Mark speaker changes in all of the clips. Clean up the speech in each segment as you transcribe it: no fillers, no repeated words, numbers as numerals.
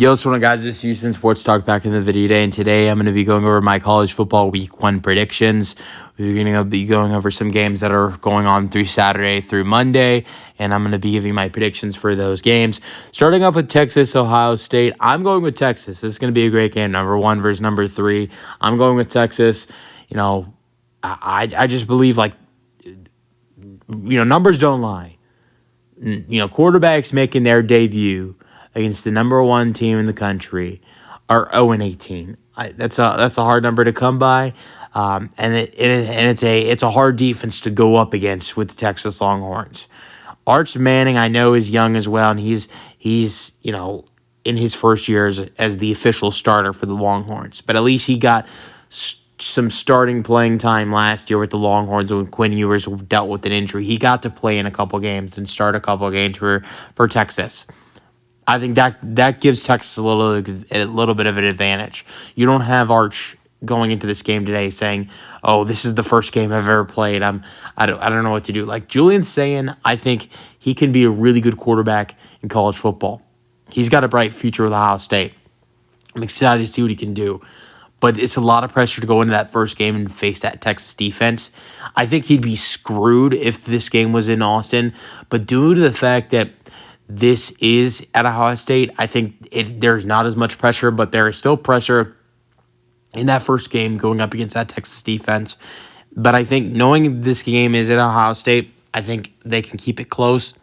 Speaker 1: Yo, what's going on, guys? This is Houston Sports Talk back in the video today, and today I'm going to be going over my college football week 1 predictions. We're going to be going over some games that are going on through Saturday through Monday, and I'm going to be giving my predictions for those games. Starting off with Texas, Ohio State. I'm going with Texas. This is going to be a great game, number 1 versus number 3. I'm going with Texas. I just believe, numbers don't lie. Quarterbacks making their debut against the number 1 team in the country are 0-18. That's a hard number to come by, and it's a hard defense to go up against with the Texas Longhorns. Arch Manning, I know, is young as well, and he's in his first year as the official starter for the Longhorns. But at least he got some starting playing time last year with the Longhorns when Quinn Ewers dealt with an injury. He got to play in a couple games and start a couple games for Texas. I think that gives Texas a little bit of an advantage. You don't have Arch going into this game today saying, "Oh, this is the first game I've ever played. I don't know what to do." Like Julian Sayin, I think he can be a really good quarterback in college football. He's got a bright future with Ohio State. I'm excited to see what he can do. But it's a lot of pressure to go into that first game and face that Texas defense. I think he'd be screwed if this game was in Austin. But due to the fact that this is at Ohio State, I think there's not as much pressure, but there is still pressure in that first game going up against that Texas defense. But I think knowing this game is at Ohio State, I think they can keep it close.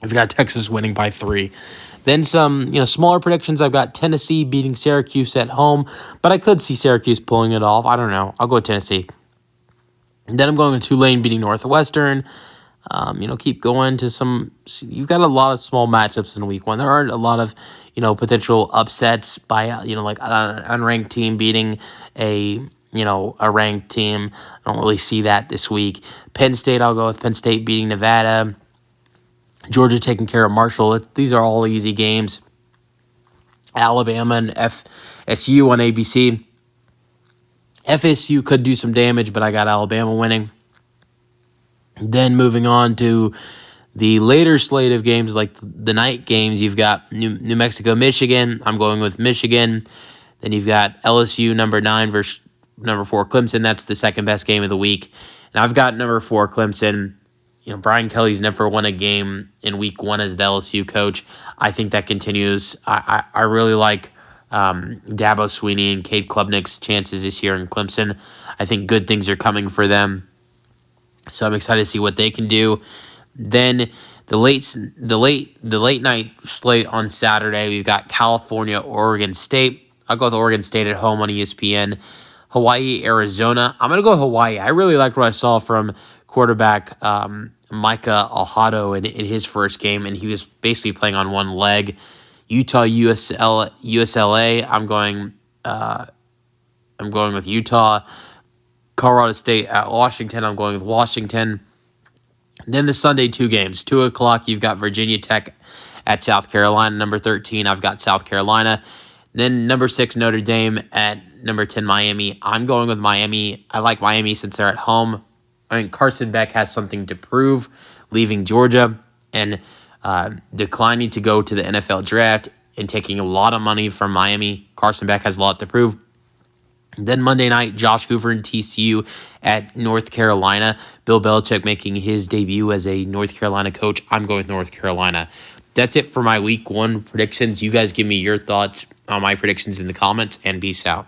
Speaker 1: I've got Texas winning by 3. Then some, smaller predictions. I've got Tennessee beating Syracuse at home, but I could see Syracuse pulling it off. I don't know. I'll go with Tennessee. And then I'm going with Tulane beating Northwestern. Keep going to some. You've got a lot of small matchups in week 1. There aren't a lot of, potential upsets by, like an unranked team beating a ranked team. I don't really see that this week. Penn State, I'll go with Penn State beating Nevada. Georgia taking care of Marshall. These are all easy games. Alabama and FSU on ABC. FSU could do some damage, but I got Alabama winning. Then moving on to the later slate of games, like the night games, you've got New Mexico, Michigan. I'm going with Michigan. Then you've got LSU number 9 versus number 4 Clemson. That's the second best game of the week. And I've got number 4 Clemson. Brian Kelly's never won a game in week 1 as the LSU coach. I think that continues. I really like Dabo Swinney and Cade Klubnik's chances this year in Clemson. I think good things are coming for them. So I'm excited to see what they can do. Then the late night slate on Saturday, we've got California, Oregon State. I'll go with Oregon State at home on ESPN. Hawaii, Arizona. I'm going to go Hawaii. I really liked what I saw from quarterback Micah Alhado in his first game, and he was basically playing on one leg. Utah, USLA. I'm going with Utah. Colorado State at Washington. I'm going with Washington. Then the Sunday 2 games. 2 o'clock, you've got Virginia Tech at South Carolina. Number 13, I've got South Carolina. Then number 6, Notre Dame at number 10, Miami. I'm going with Miami. I like Miami since they're at home. I mean, Carson Beck has something to prove, leaving Georgia and declining to go to the NFL draft and taking a lot of money from Miami. Carson Beck has a lot to prove. Then Monday night, Josh Hoover and TCU at North Carolina. Bill Belichick making his debut as a North Carolina coach. I'm going with North Carolina. That's it for my week 1 predictions. You guys give me your thoughts on my predictions in the comments, and peace out.